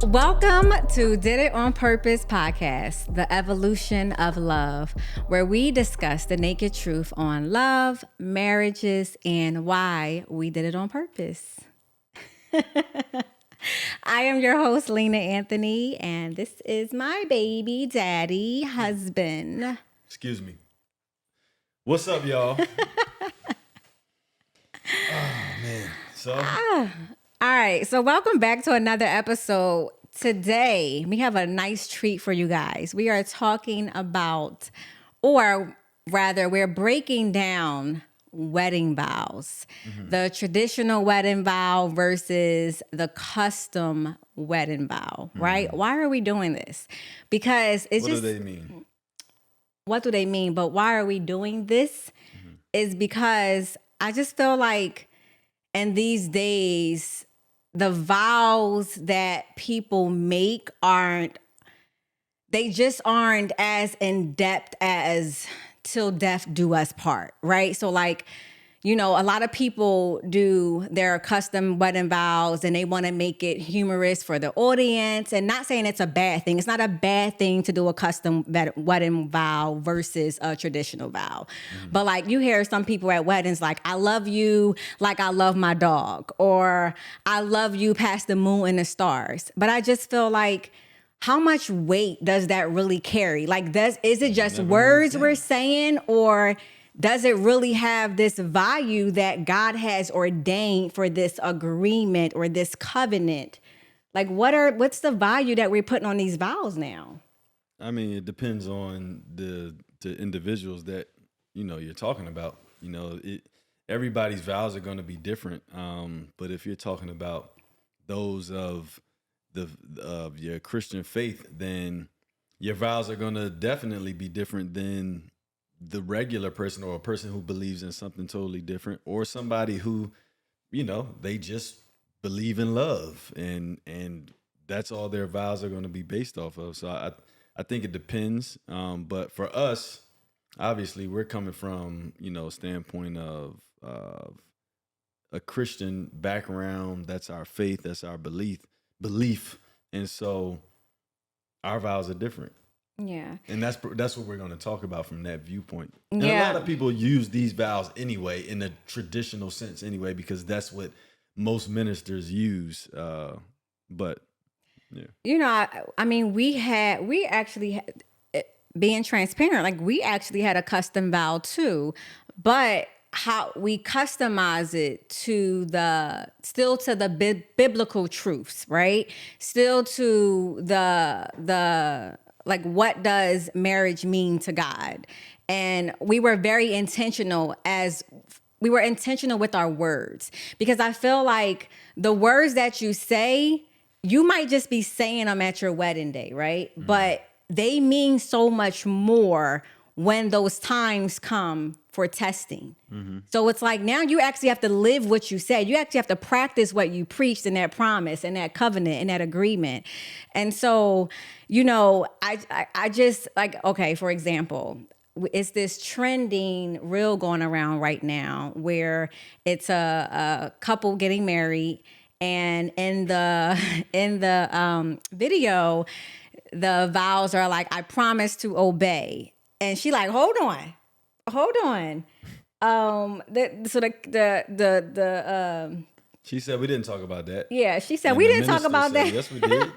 Welcome to Did It On Purpose podcast, the evolution of love, where we discuss the naked truth on love, marriages, and why we did it on purpose. I am your host, Lena Anthony, and this is my baby daddy husband. Excuse me. What's up, y'all? Oh, man. So? All right. So welcome back to another episode. Today, we have a nice treat for you guys. We are talking about, or rather, we're breaking down wedding vows. The traditional wedding vow versus the custom wedding vow, right? Why are we doing this? Because it's What just... do they mean? What do they mean? But why are we doing this? Is because I just feel like in these days, the vows that people make just aren't as in depth as till death do us part, right? So like, you know, a lot of people do their custom wedding vows and they want to make it humorous for the audience, and not saying it's a bad thing. It's not a bad thing to do a custom wedding vow versus a traditional vow. But like you hear some people at weddings like, I love you like I love my dog, or I love you past the moon and the stars. But I just feel like, how much weight does that really carry? Like, is it just words we're saying, or does it really have this value that God has ordained for this agreement or this covenant? Like, what's the value that we're putting on these vows now? I mean, it depends on the individuals that, you know, you're talking about. You know, everybody's vows are going to be different. But if you're talking about those of your Christian faith, then your vows are going to definitely be different than the regular person, or a person who believes in something totally different, or somebody who, you know, they just believe in love, and that's all their vows are going to be based off of. So I think it depends. But for us, obviously, we're coming from, you know, a standpoint of a Christian background. That's our faith. That's our belief. And so our vows are different. Yeah. And that's what we're going to talk about from that viewpoint. And Yeah. a lot of people use these vows anyway, in a traditional sense anyway, because that's what most ministers use. But yeah. You know, I mean, we actually had, being transparent, like we actually had a custom vow too, but how we customize it to the biblical truths, right? Still to the like, what does marriage mean to God? And we were very intentional with our words, because I feel like the words that you say, you might just be saying them at your wedding day, right? But they mean so much more when those times come for testing. So it's like, now you actually have to live what you said. You actually have to practice what you preached in that promise and that covenant and that agreement. And so, you know, I just like, okay, for example, it's this trending reel going around right now where it's a couple getting married, and in the video, the vows are like, I promise to obey. And she like, hold on. She said we didn't talk about that. Yeah, she said And we the didn't talk minister about said, that. Yes, we did. He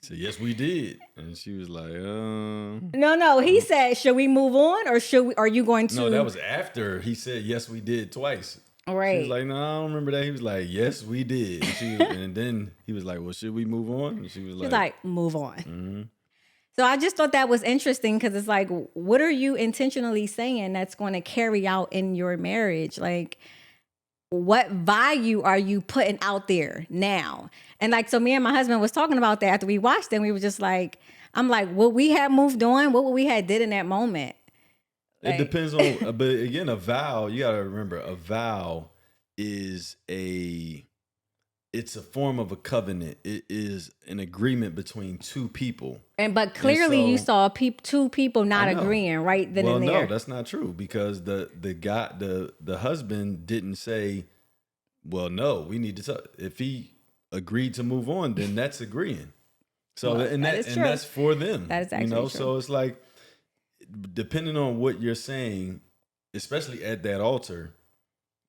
said, yes, we did. And she was like, No. He said, should we move on, or are you going to? No, that was after he said, yes, we did twice. Right. She was like, no, I don't remember that. He was like, yes, we did. And then he was like, well, should we move on? And she was like, move on. So I just thought that was interesting, because it's like, what are you intentionally saying that's going to carry out in your marriage? Like, what value are you putting out there now? And like, so me and my husband was talking about that after we watched it, and we were just like, I'm like, what we had moved on, what we had did in that moment. It depends on, but again, a vow, you got to remember, a vow is it's a form of a covenant. It is an agreement between two people. But clearly you saw two people not agreeing right then and there. Well, no, that's not true, because the husband didn't say, well, no, we need to talk. If he agreed to move on, then that's agreeing. So and that is and true. that's for them. That is actually true. So it's like, depending on what you're saying, especially at that altar,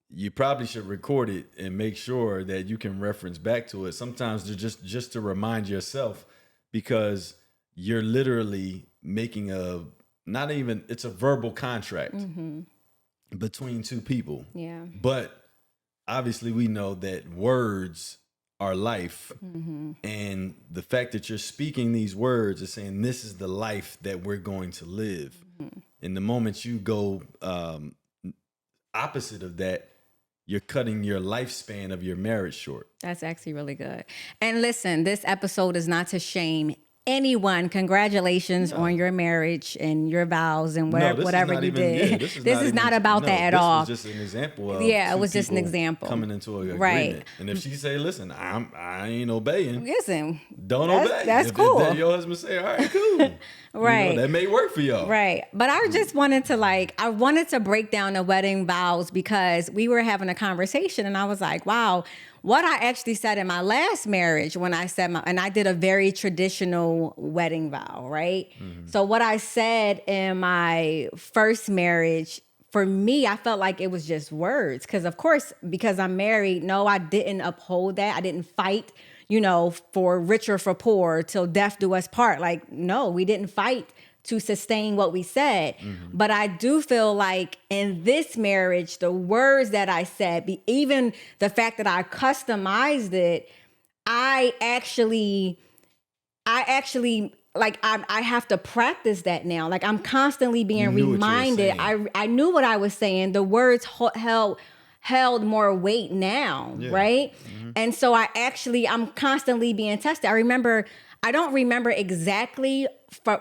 you probably should record it and make sure that you can reference back to it. Sometimes to just to remind yourself, because you're literally making it's a verbal contract between two people. Yeah. But obviously we know that words are life. And the fact that you're speaking these words is saying, this is the life that we're going to live. And the moment you go opposite of that, you're cutting your lifespan of your marriage short. That's actually really good. And listen, this episode is not to shame anyone. Congratulations on your marriage and your vows and whatever you did. This is not about that at all. This was just an example of it was just an example coming into an agreement. Right. And if she say, listen, I ain't obeying. Listen, Don't obey. That's if cool. If your husband say, all right, cool. Right. That may work for y'all. Right. But I just wanted to break down the wedding vows, because we were having a conversation and I was like, wow, what I actually said in my last marriage when I said and I did a very traditional wedding vow, right? So what I said in my first marriage, for me, I felt like it was just words. Because of course, because I'm married, no, I didn't uphold that. I didn't fight, for rich or for poor till death do us part. Like, no, we didn't fight to sustain what we said. But I do feel like in this marriage, the words that I said, even the fact that I customized it, I actually like I have to practice that now. Like, I'm constantly being reminded. I knew what I was saying. The words held more weight now, right? And so I'm constantly being tested. I don't remember exactly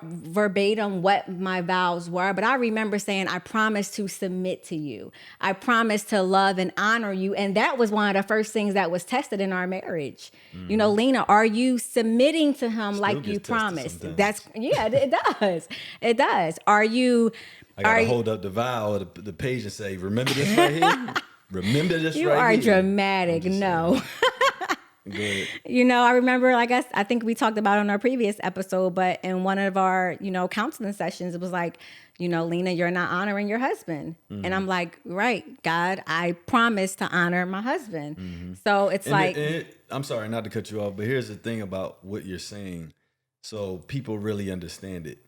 verbatim what my vows were, but I remember saying, I promise to submit to you. I promise to love and honor you. And that was one of the first things that was tested in our marriage. Lena, are you submitting to him like you promised? It does. It does. I gotta hold up the vow or the page and say, remember this right here? Remember this right here? You are dramatic. No. Good. I remember, like I think we talked about on our previous episode, but in one of our, counseling sessions, it was like, Lena, you're not honoring your husband. And I'm like, right, God, I promise to honor my husband. So it's I'm sorry not to cut you off, but here's the thing about what you're saying. So people really understand it.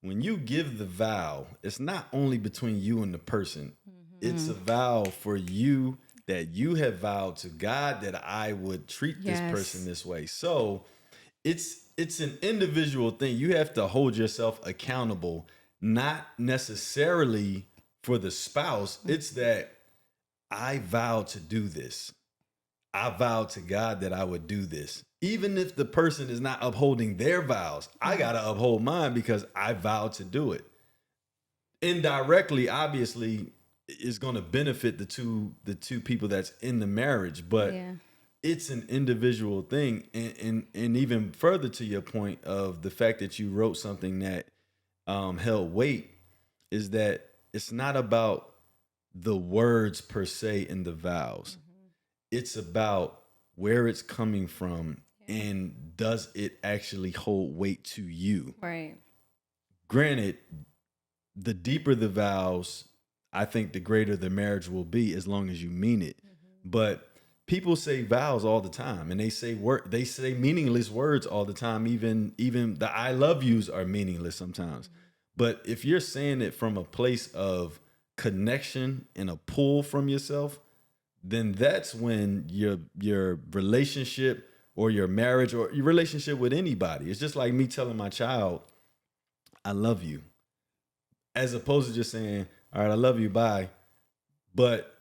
When you give the vow, it's not only between you and the person. It's a vow for you, that you have vowed to God that I would treat this person this way. So it's an individual thing. You have to hold yourself accountable, not necessarily for the spouse. It's that I vowed to do this. I vowed to God that I would do this. Even if the person is not upholding their vows, I got to uphold mine because I vowed to do it. Indirectly, obviously, is going to benefit the two people that's in the marriage, but it's an individual thing. And even further to your point of the fact that you wrote something that held weight, is that it's not about the words per se in the vows. It's about where it's coming from and does it actually hold weight to you? Right. Granted, the deeper the vows, I think the greater the marriage will be, as long as you mean it. But people say vows all the time, and they say meaningless words all the time. Even the I love yous are meaningless sometimes. But if you're saying it from a place of connection and a pull from yourself, then that's when your relationship or your marriage or your relationship with anybody, it's just like me telling my child, I love you, as opposed to just saying, all right, I love you, bye. But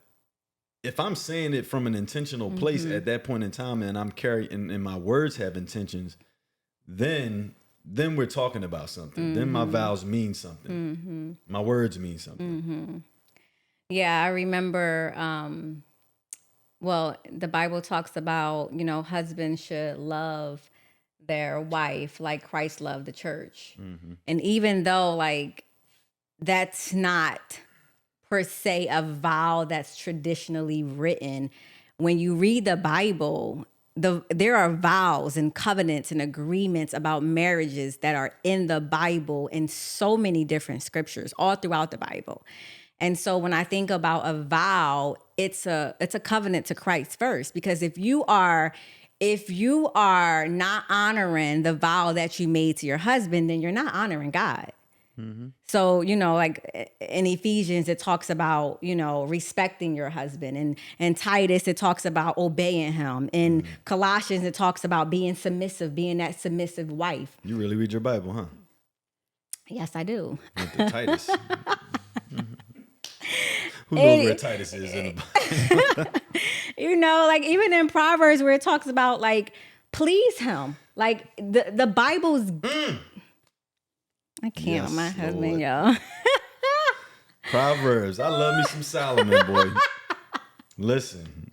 if I'm saying it from an intentional place at that point in time, and I'm carrying, and my words have intentions, then we're talking about something. Then my vows mean something. My words mean something. Yeah, I remember, the Bible talks about, husbands should love their wife like Christ loved the church. And even though, like, that's not per se a vow that's traditionally written, when you read the Bible, there are vows and covenants and agreements about marriages that are in the Bible in so many different scriptures all throughout the Bible. And so when I think about a vow, it's a covenant to Christ first, because if you are not honoring the vow that you made to your husband, then you're not honoring God. So, like in Ephesians, it talks about, respecting your husband. And in Titus, it talks about obeying him. In Colossians, it talks about being submissive, being that submissive wife. You really read your Bible, huh? Yes, I do. Went to Titus. Who knows where Titus is in the Bible? Like even in Proverbs where it talks about like, please him. Like the Bible's... I can't with my husband, y'all. Proverbs. I love me some Solomon, boy. Listen.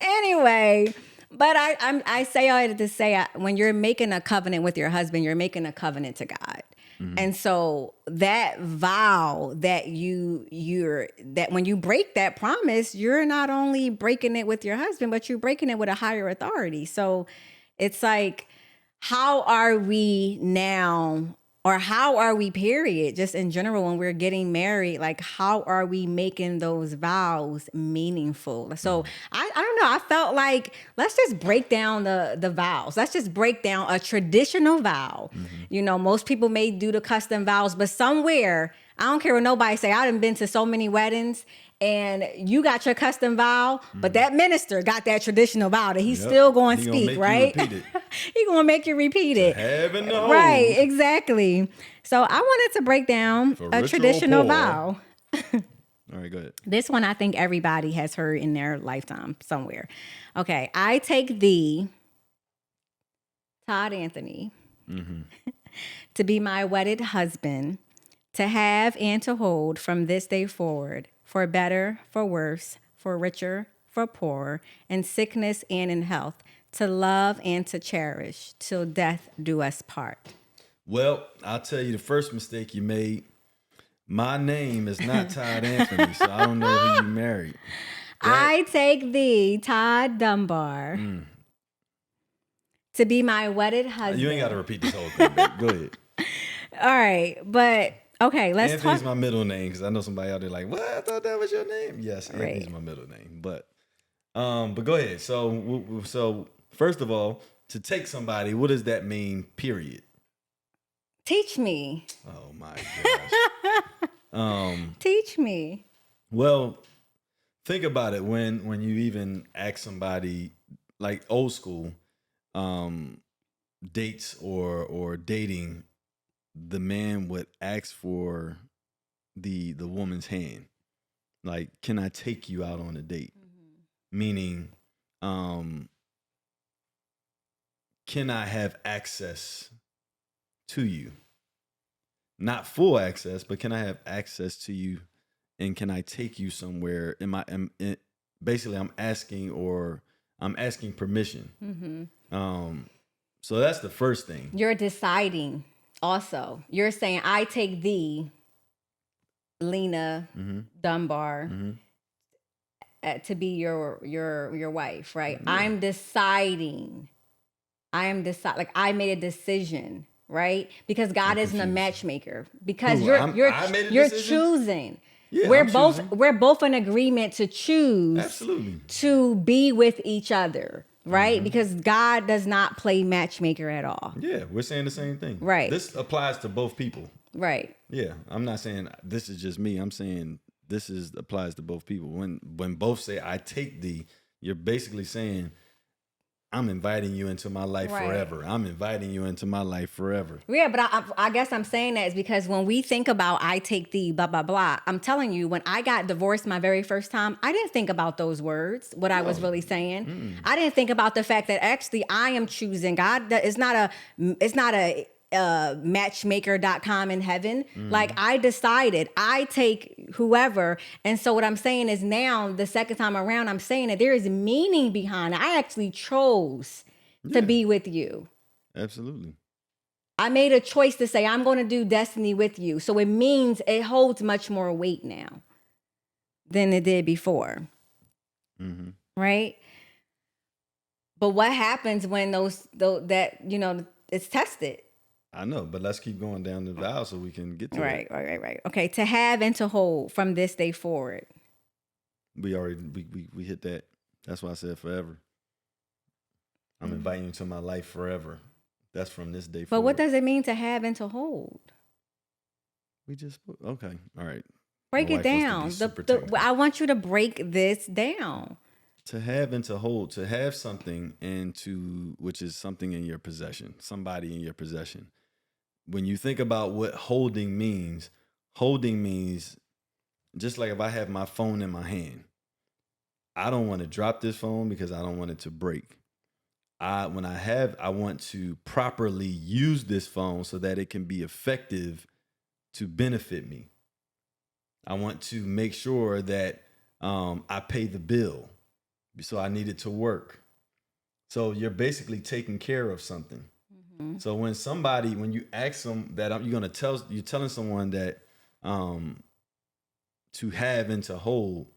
Anyway, but I say all that to say, when you're making a covenant with your husband, you're making a covenant to God. And so that vow that that when you break that promise, you're not only breaking it with your husband, but you're breaking it with a higher authority. So it's like, how are we now, or how are we, period, just in general, when we're getting married, like how are we making those vows meaningful? So I don't know. I felt like, let's just break down the vows. Let's just break down a traditional vow. Most people may do the custom vows, but somewhere, I don't care what nobody say, I done been to so many weddings, and you got your custom vow, but that minister got that traditional vow that he's still going to speak, right? He's going to make you repeat it. Heaven knows. Right, exactly. So I wanted to break down a traditional vow. All right, go ahead. This one I think everybody has heard in their lifetime somewhere. Okay, I take thee, Todd Anthony, to be my wedded husband, to have and to hold from this day forward, for better, for worse, for richer, for poorer, in sickness and in health, to love and to cherish, till death do us part. Well, I'll tell you the first mistake you made. My name is not Todd Anthony, so I don't know who you married. I take thee, Todd Dunbar, to be my wedded husband. You ain't got to repeat this whole thing, babe. Go ahead. All right, but... Okay, let's Anthony's talk. my middle name, because I know somebody out there like, what? I thought that was your name. Yes, Anthony's Right. my middle name. But go ahead. So first of all, to take somebody, what does that mean? Period. Teach me. Oh my gosh. Teach me. Well, think about it when you even ask somebody like old school dates or dating. The man would ask for the woman's hand. Like, can I take you out on a date? Meaning, can I have access to you? Not full access, but can I have access to you? And can I take you somewhere? Basically, I'm asking permission. So that's the first thing. You're deciding. Also, you're saying, I take thee, Lena Dunbar, to be your wife, right? Yeah. I'm deciding. Like I made a decision, right? Because God isn't a matchmaker. Because you're choosing. Yeah, we're both in agreement to choose. Absolutely. To be with each other. Right? Because God does not play matchmaker at all. Yeah, we're saying the same thing. Right. This applies to both people. Right. Yeah, I'm not saying this is just me. I'm saying applies to both people. When both say I take thee, you're basically saying I'm inviting you into my life forever. I'm inviting you into my life forever. Yeah, but I guess I'm saying that is because when we think about I take thee, blah, blah, blah, I'm telling you, when I got divorced my very first time, I didn't think about those words, what I was really saying. I didn't think about the fact that actually I am choosing God. It's not a matchmaker.com in heaven. Like I decided I take whoever. And so what I'm saying is now the second time around, I'm saying that there is meaning behind it. I actually chose to be with you. Absolutely. I made a choice to say, I'm going to do destiny with you. So it means it holds much more weight now than it did before. Right? But what happens when that it's tested? I know, but let's keep going down the vow so we can get to Right, that. right. Okay, to have and to hold from this day forward. We already we hit that. That's why I said forever. I'm inviting you to my life forever. That's from this day But forward. what does it mean to have and to hold? We just okay, all right. Break My it wife wants to be down. super technical. I want you to break this down. To have and to hold, to have something and which is something in your possession, somebody in your possession. When you think about what holding means just like if I have my phone in my hand, I don't want to drop this phone because I don't want it to break. I want to properly use this phone so that it can be effective to benefit me. I want to make sure that I pay the bill. So I need it to work. So you're basically taking care of something. Mm-hmm. So when you ask them that you're telling someone that to have and to hold,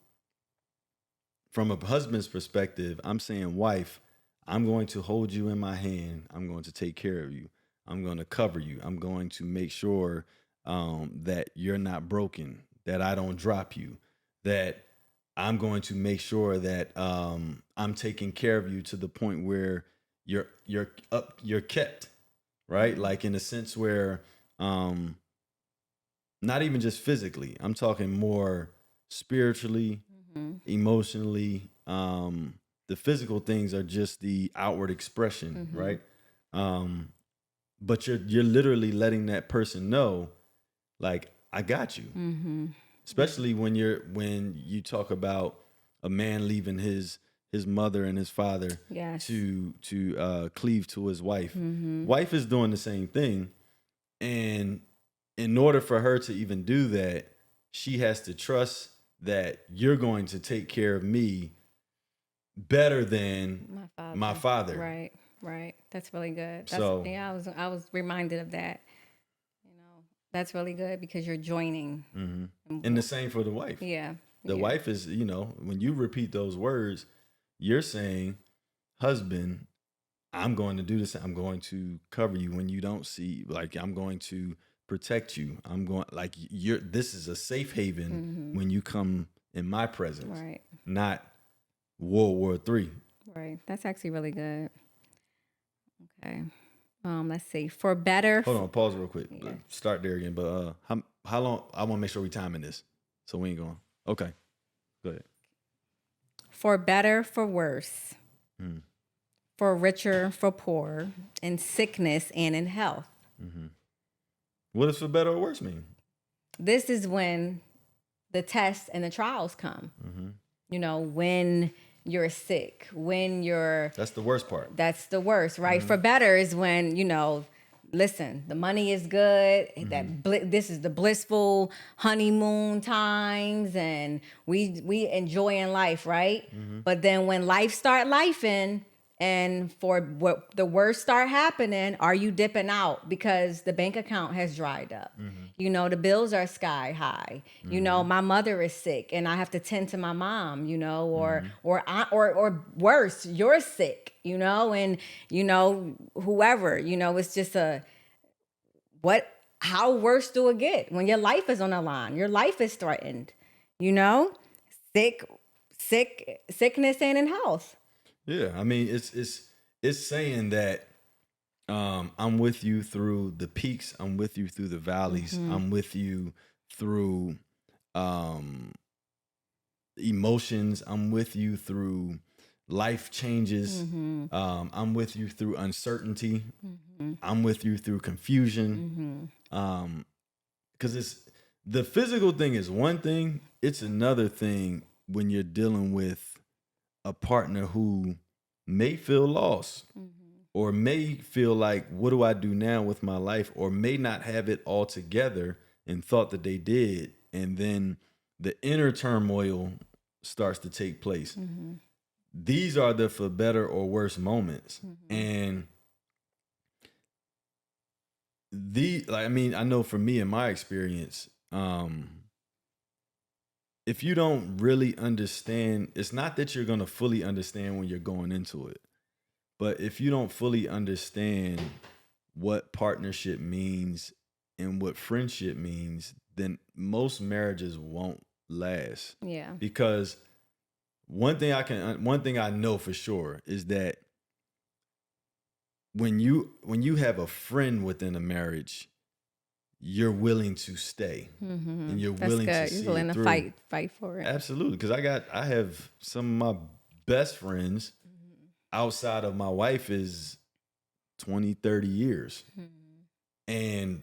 from a husband's perspective, I'm saying, wife, I'm going to hold you in my hand. I'm going to take care of you. I'm going to cover you. I'm going to make sure that you're not broken, that I don't drop you, that I'm going to make sure that I'm taking care of you to the point where you're kept, right? Like in a sense where not even just physically, I'm talking more spiritually, emotionally. The physical things are just the outward expression, right? But you're literally letting that person know, like, I got you. Especially when you talk about a man leaving his mother and his father to cleave to his wife. Wife is doing the same thing, and in order for her to even do that, she has to trust that you're going to take care of me better than my father. Right. That's really good. So I was reminded of that. That's really good because you're joining. and the same for the wife. Yeah. The wife is, when you repeat those words, you're saying, husband, I'm going to do this. I'm going to cover you when you don't see, like, I'm going to protect you. I'm going, like, this is a safe haven when you come in my presence, Right. not World War III. Right. That's actually really good. Okay. Let's see. For better. Hold on, pause real quick. Yeah. Start there again. But how long? I want to make sure we timing this, so we ain't going. Okay, go ahead. For better, for worse. For richer, for poor, in sickness and in health. What does for better or worse mean? This is when the tests and the trials come. When you're sick, when you're... That's the worst part. That's the worst, right? For better is when, listen, the money is good. This is the blissful honeymoon times, and we enjoying life, right? But then when life start lifing, and for what the worst start happening, are you dipping out because the bank account has dried up? The bills are sky high. My mother is sick and I have to tend to my mom, or worse, you're sick, and whoever, it's just how worse do it get when your life is on the line? Your life is threatened, sickness and in health. Yeah, I mean, it's saying that I'm with you through the peaks. I'm with you through the valleys. I'm with you through emotions. I'm with you through life changes. I'm with you through uncertainty. I'm with you through confusion. Because it's the physical thing is one thing. It's another thing when you're dealing with a partner who may feel lost or may feel like, what do I do now with my life? Or may not have it all together and thought that they did. And then the inner turmoil starts to take place. These are the for better or worse moments. And I know for me in my experience, if you don't really understand, it's not that you're going to fully understand when you're going into it. But if you don't fully understand what partnership means and what friendship means, then most marriages won't last. Yeah. Because one thing I know for sure is that when you have a friend within a marriage, you're willing to stay, and you're That's willing to good. see You're willing it to through. fight for it. Absolutely, because I have some of my best friends outside of my wife is 20, 30 years. And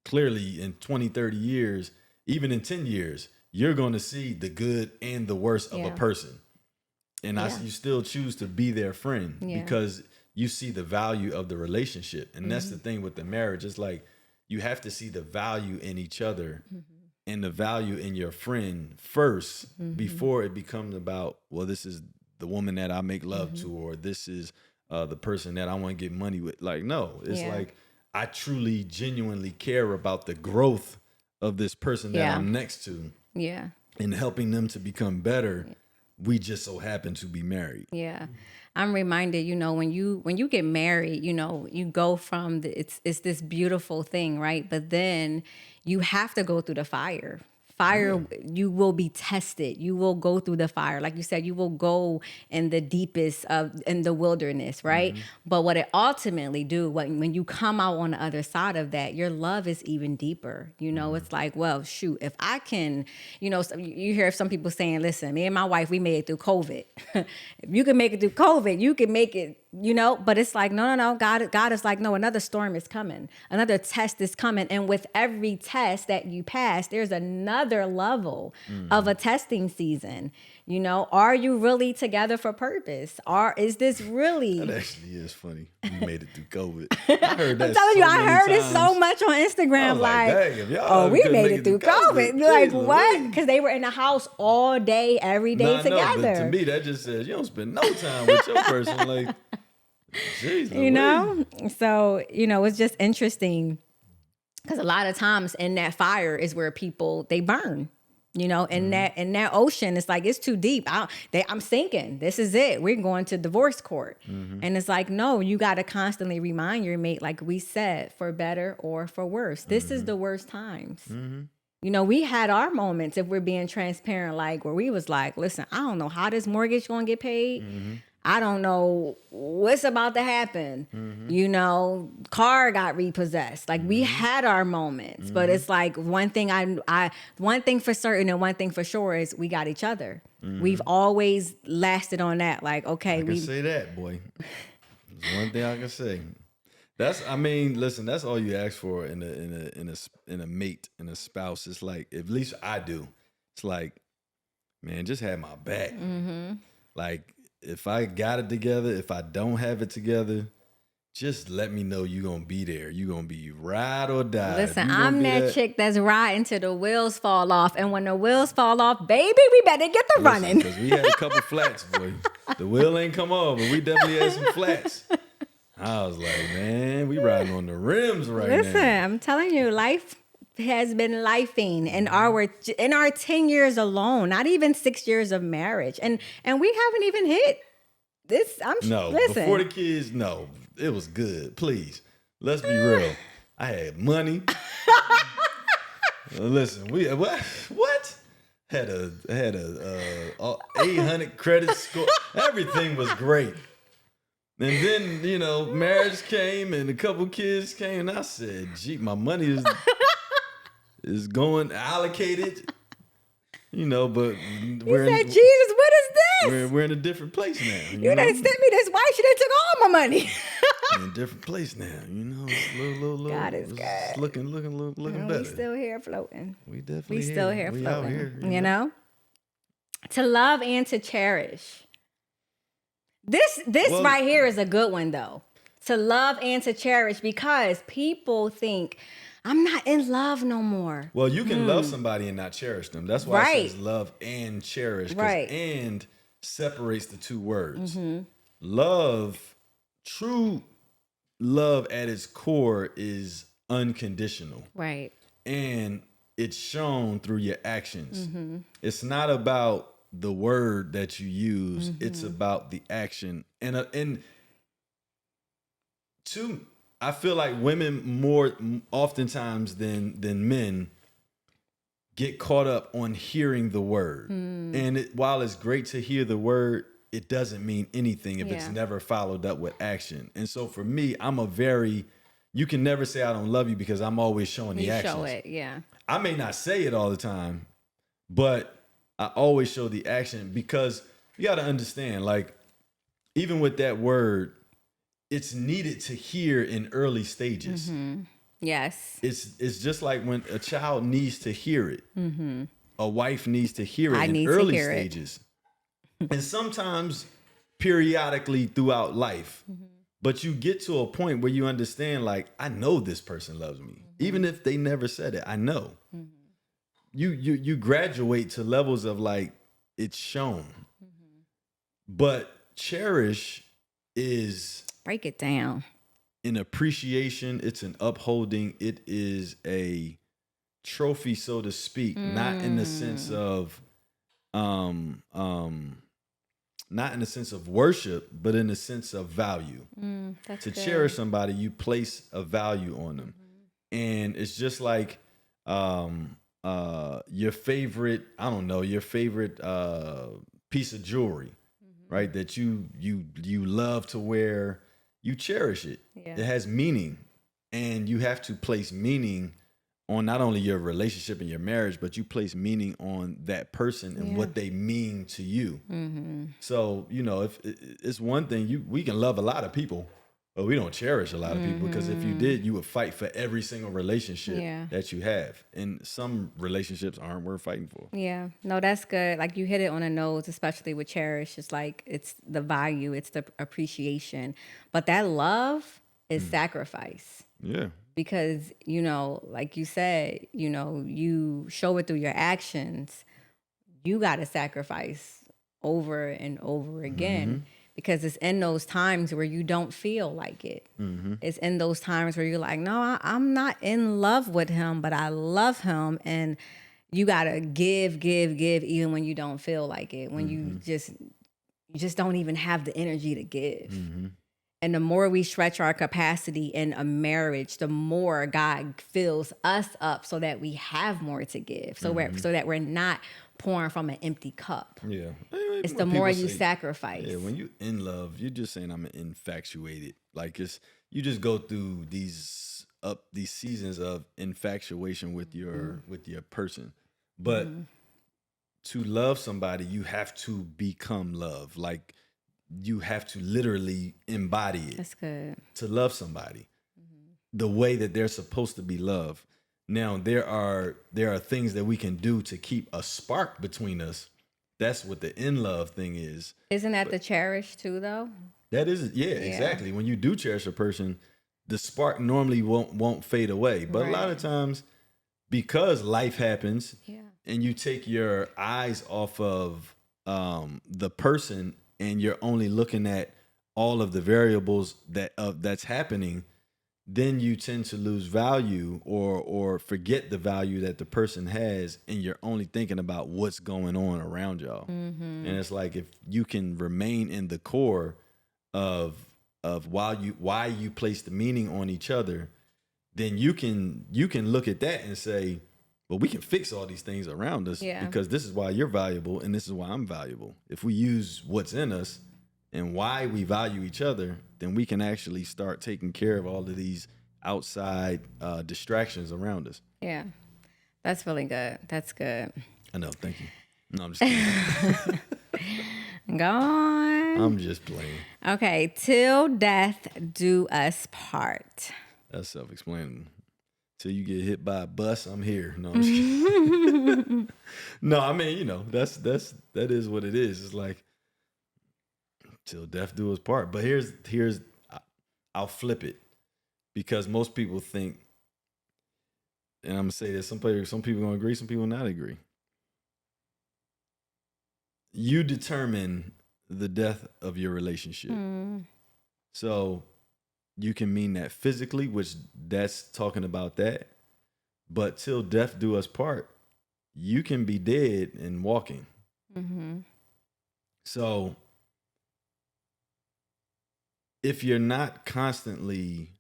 clearly in 20, 30 years, even in 10 years, you're going to see the good and the worst of a person. And you still choose to be their friend because you see the value of the relationship. And that's the thing with the marriage. It's like you have to see the value in each other and the value in your friend first before it becomes about, well, this is the woman that I make love to, or this is the person that I want to get money with. Like, no, it's like I truly, genuinely care about the growth of this person that I'm next to. Yeah. And helping them to become better. We just so happen to be married. Yeah. I'm reminded, when you get married, you go from it's this beautiful thing, right? But then you have to go through the fire. You will be tested. You will go through the fire. Like you said, you will go in the deepest in the wilderness, right? But what it ultimately when you come out on the other side of that, your love is even deeper. It's like, well, shoot, if I can, you hear some people saying, listen, me and my wife, we made it through COVID. If you can make it through COVID, you can make it, but it's like, no. God is like, no, another storm is coming. Another test is coming. And with every test that you pass, there's another level of a testing season. Are you really together for purpose? Is this really? That actually is funny. We made it through COVID. I heard that. I'm telling you, I heard it times. so much on Instagram. We made it through COVID. Like, what? Because they were in the house all day, every day together. But to me, that just says you don't spend no time with your person. Like, jeez, So, it's just interesting because a lot of times in that fire is where people, they burn. In that ocean, it's like, it's too deep. I'm sinking. This is it. We're going to divorce court. And it's like, no, you got to constantly remind your mate, like we said, for better or for worse. This is the worst times. We had our moments, if we're being transparent, like where we was like, listen, I don't know how this mortgage going to get paid. I don't know what's about to happen. Car got repossessed. Like we had our moments, but it's like one thing one thing for certain and one thing for sure is we got each other. We've always lasted on that. Like, okay, I can say that, boy. There's one thing I can say. Listen, that's all you ask for in a mate, in a spouse. It's like, at least I do. It's like, man, just have my back. Like, if I got it together, if I don't have it together, just let me know you're going to be there. You're going to be ride or die. Listen, I'm that chick that's riding till the wheels fall off. And when the wheels fall off, baby, we better get the running. Because we had a couple flats, boy. The wheel ain't come off, but we definitely had some flats. I was like, man, we riding on the rims now. Listen, I'm telling you, life has been lifing in our 10 years alone, not even 6 years of marriage. And we haven't even hit this. Listen. Before the kids, no, it was good. Please, let's be real. I had money. Listen, we what? Had a 800 credit score. Everything was great. And then, marriage came and a couple kids came, and I said, gee, my money is going allocated, but we're said, Jesus, what is this? We're in a different place now. You done sent me this wife, she done took all my money. In a different place now, it's little God is good. It's looking better. We still here floating. We definitely we still here we floating. Out here, To love and to cherish. This right here is a good one though. To love and to cherish, because people think I'm not in love no more. Well, you can love somebody and not cherish them. That's why it says love and cherish. Right. And separates the two words. Love, true love at its core is unconditional. Right. And it's shown through your actions. It's not about the word that you use. It's about the action. And I feel like women more oftentimes than men get caught up on hearing the word. And while it's great to hear the word, it doesn't mean anything if it's never followed up with action. And so for me, you can never say I don't love you because I'm always showing the actions. Show it, yeah. I may not say it all the time, but I always show the action because you got to understand, like, even with that word, it's needed to hear in early stages. Yes. It's just like when a child needs to hear it. A wife needs to hear it in early stages. And sometimes periodically throughout life. But you get to a point where you understand, like, I know this person loves me. Even if they never said it, I know. You graduate to levels of, like, it's shown. But cherish is... Break it down. An appreciation, it's an upholding, it is a trophy, so to speak, not in the sense of not in the sense of worship, but in the sense of value. To cherish somebody, you place a value on them. And it's just like your favorite, your favorite piece of jewelry, right? That you love to wear. You cherish it. Yeah. It has meaning. And you have to place meaning on not only your relationship and your marriage, but you place meaning on that person and what they mean to you. So, if it's one thing, we can love a lot of people, but we don't cherish a lot of people, because if you did, you would fight for every single relationship that you have. And some relationships aren't worth fighting for. Yeah. No, that's good. Like, you hit it on the nose, especially with cherish. It's like, it's the value, it's the appreciation. But that love is sacrifice. Yeah. Because, like you said, you show it through your actions. You got to sacrifice over and over again. Because it's in those times where you don't feel like it. It's in those times where you're like, no, I'm not in love with him, but I love him. And you got to give, even when you don't feel like it. When you just don't even have the energy to give. And the more we stretch our capacity in a marriage, the more God fills us up so that we have more to give. So so that we're not pouring from an empty cup. Yeah. It's the more you sacrifice. Yeah, when you in love, you're just saying I'm infatuated. Like, you just go through these seasons of infatuation with your person. But to love somebody, you have to become love. Like, you have to literally embody it. That's good. To love somebody the way that they're supposed to be loved. Now, there are things that we can do to keep a spark between us. That's what the in love thing is. Isn't that the cherish too, though? That is, yeah, exactly. When you do cherish a person, the spark normally won't fade away. But a lot of times, because life happens, and you take your eyes off of the person, and you're only looking at all of the variables that's happening, then you tend to lose value or forget the value that the person has, and you're only thinking about what's going on around y'all. And it's like, if you can remain in the core of why you place the meaning on each other, then you can look at that and say, well, we can fix all these things around us because this is why you're valuable and this is why I'm valuable. If we use what's in us and why we value each other, then we can actually start taking care of all of these outside distractions around us. Yeah, that's really good. That's good. I know. Thank you. No, I'm just kidding. Go on. I'm just playing. Okay. Till death do us part. That's self-explanatory. Till you get hit by a bus, I'm here. No, I'm just kidding. No, I mean, that is what it is. It's like, till death do us part. But here's I'll flip it, because most people think, and I'm gonna say this, some people gonna agree, some people not agree. You determine the death of your relationship. So you can mean that physically, which that's talking about that. But till death do us part, you can be dead and walking. So if you're not constantly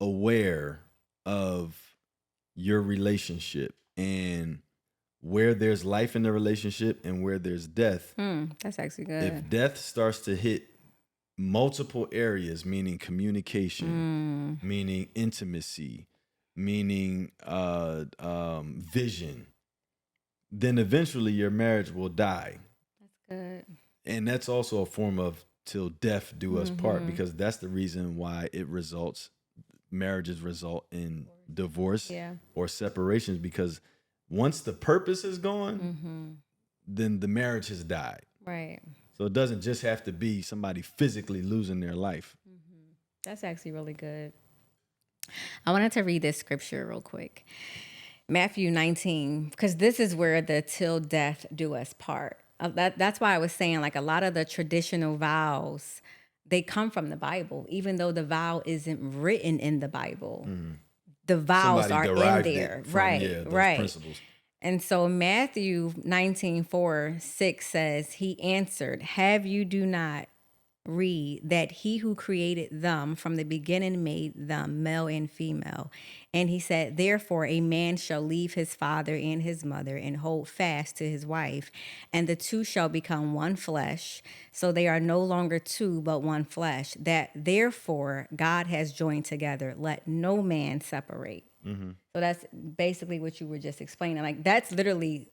aware of your relationship and where there's life in the relationship and where there's death, That's actually good. if death starts to hit multiple areas, meaning communication, meaning intimacy, meaning vision, then eventually your marriage will die. That's good. And that's also a form of till death do us part, because that's the reason why marriages result in divorce or separations, because once the purpose is gone, then the marriage has died. Right. So it doesn't just have to be somebody physically losing their life. That's actually really good. I wanted to read this scripture real quick. Matthew 19, because this is where the till death do us part. That's why I was saying, like, a lot of the traditional vows, they come from the Bible, even though the vow isn't written in the Bible. The vows Somebody are in derived there. it from, Right, those right. principles. And so Matthew 19:4-6 says, he answered, have you do not read that he who created them from the beginning made them male and female? And he said, therefore a man shall leave his father and his mother and hold fast to his wife, and the two shall become one flesh. So they are no longer two, but one flesh. That therefore God has joined together, let no man separate. So that's basically what you were just explaining. Like, that's literally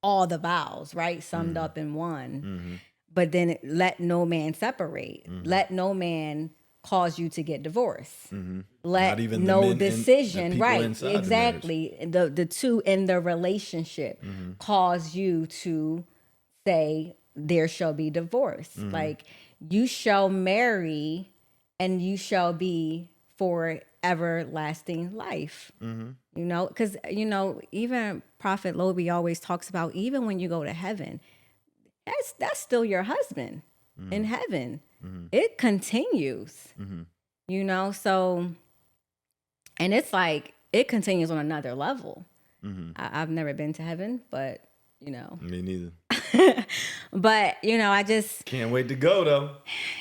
all the vows, right? Summed up in one. But then let no man separate. Let no man cause you to get divorced. Let Not even no the men decision, and the people right? inside the marriage. Exactly. The two in the relationship cause you to say there shall be divorce. Like, you shall marry and you shall be for everlasting life. You know, because, you know, even Prophet Lobi always talks about, even when you go to heaven, that's still your husband in heaven. It continues, you know, so, and it's like, it continues on another level. I've never been to heaven, but, you know. Me neither. But, you know, I just Can't wait to go, though.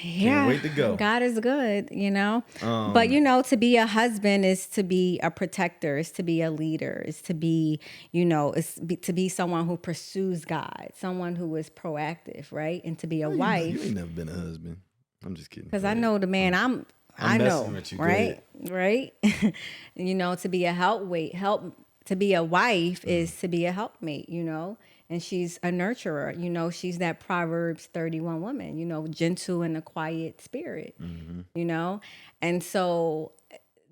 Can't wait to go. God is good, you know. But, you know, to be a husband is to be a protector, is to be a leader, is to be, you know, to be someone who pursues God, someone who is proactive, right? And to be a wife. You ain't never been a husband. I'm just kidding. Because I know the man I know, messing with you. right? Right? You know, to be a to be a wife is to be a helpmate, you know, and she's a nurturer, you know, she's that Proverbs 31 woman, you know, gentle and a quiet spirit, you know, and so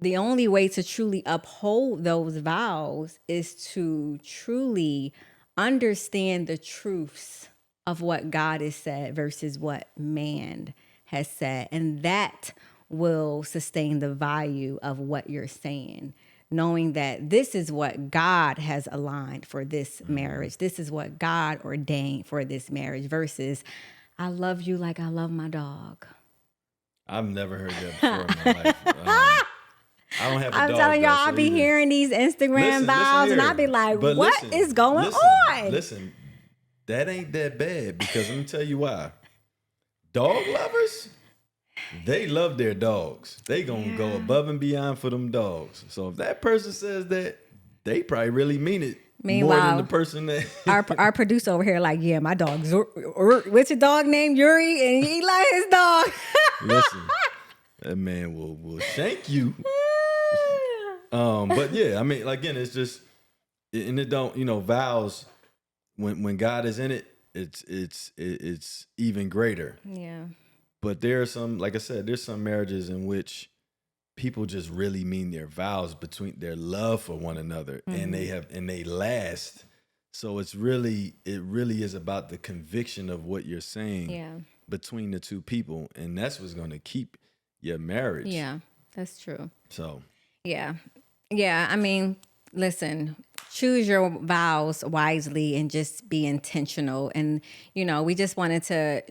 the only way to truly uphold those vows is to truly understand the truths of what God has said versus what man has said. And that will sustain the value of what you're saying, knowing that this is what God has aligned for this marriage. This is what God ordained for this marriage versus I love you like I love my dog. I've never heard that before in my life. I don't have a dog. I'm telling y'all, I be hearing these Instagram vows and I be like, what is going on? Listen, that ain't that bad, because let me tell you why. Dog lovers, they love their dogs. They gonna go above and beyond for them dogs. So if that person says that, they probably really mean it. Meanwhile, more than the person that our producer over here, like, yeah, my dog's what's your dog name? Yuri, and he like his dog. Listen, that man will shank you. But yeah, I mean, again, it's just, and it don't, you know, vows, when God is in it, it's even greater. Yeah. But there are some, like I said, there's some marriages in which people just really mean their vows between their love for one another, and they last. So it really is about the conviction of what you're saying between the two people, and that's what's going to keep your marriage. Yeah, that's true. So yeah. I mean, listen, choose your vows wisely and just be intentional. And, you know, we just wanted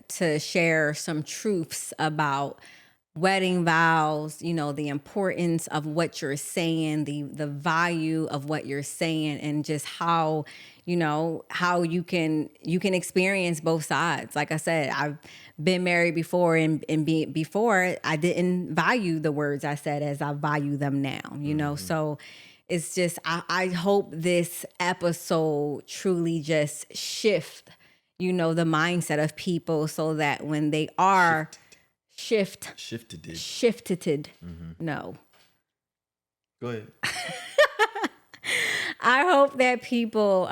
to share some truths about wedding vows, you know, the importance of what you're saying, the value of what you're saying, and just how, you know, how you can experience both sides. Like I said, I've been married before, and before I didn't value the words I said as I value them now, you know. So it's just I hope this episode truly just shift, you know, the mindset of people, so that when they are shifted. No. Go ahead. I hope that people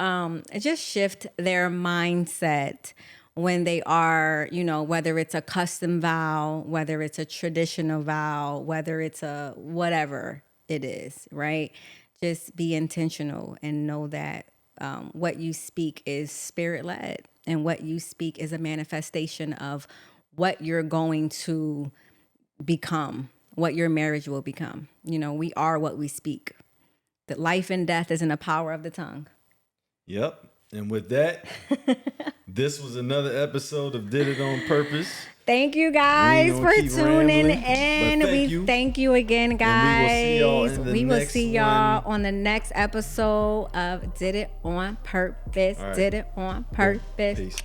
just shift their mindset when they are, you know, whether it's a custom vow, whether it's a traditional vow, whether it's a whatever it is, right? Just be intentional and know that what you speak is spirit led, and what you speak is a manifestation of what you're going to become, what your marriage will become. You know, we are what we speak. That life and death is in the power of the tongue. Yep. And with that, this was another episode of Did It On Purpose. Thank you guys for tuning in. We thank you again, guys. We will see y'all on the next episode of Did It On Purpose. Right. Did It On Purpose. Peace.